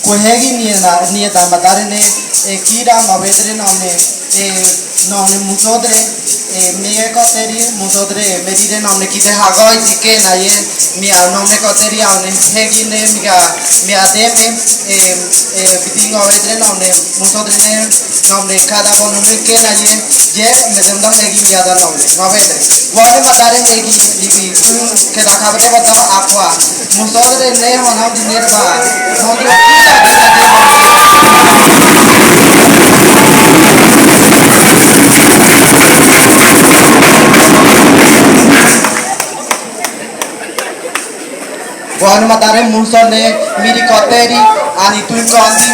Kuhegi ni da madare ne kira mavedre namne musodre me koteri musodre medire namne kite hagoi tike na ye mi namne koteri amne hegi ne mi ademe biting mavedre namne musodre ne namne kada bonumne ke na ye medemda hegi mi ada namne mavedre wale madare hegi libi ke da khabre bata akwa musodre ne honam dinir ba namne Bukan matare musone miri koteri ani tuin kondi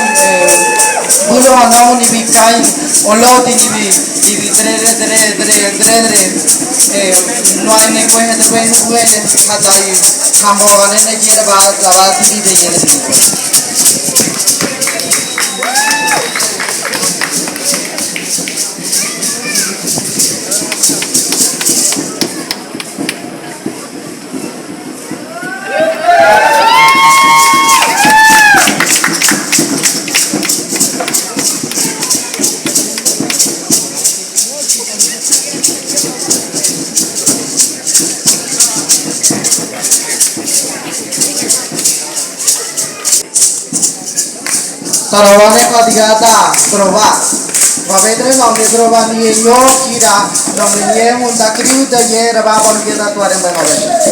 bulo hanamu ni bikai olo ni dre noai ne koe hue matai hamo ane ne jira ba ti de yele Sarawane kadigata prova Vavedre namne prova niye yo kira namne niye hunda kriu da ye raba bon geda tware me habe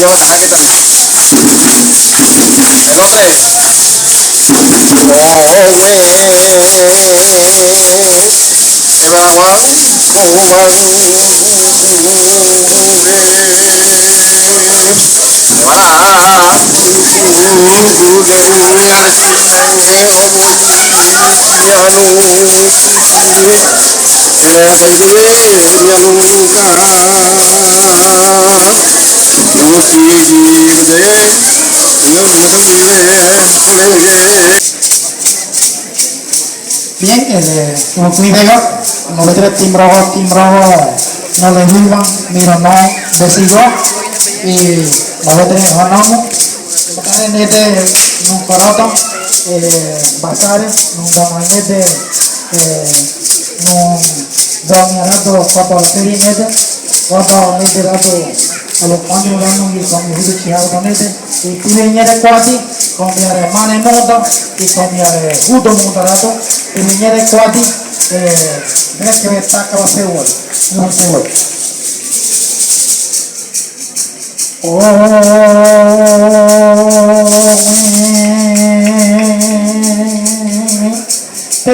llevan a que también. Bien, como cuida yo, no le timbró, no le viva, mira, no, decidió, y no le tenemos ganamos, en este, un coroto, basare, un gamanete, un dominado, cuatro serie, cuatro nete, a los cuantos ganamos y con mi hijo chiado con este, y tiene niente quasi, con mi hermana en moto, y con mi judo motorato, y mi niente quasi, direi che attacca la seua, non seua. Te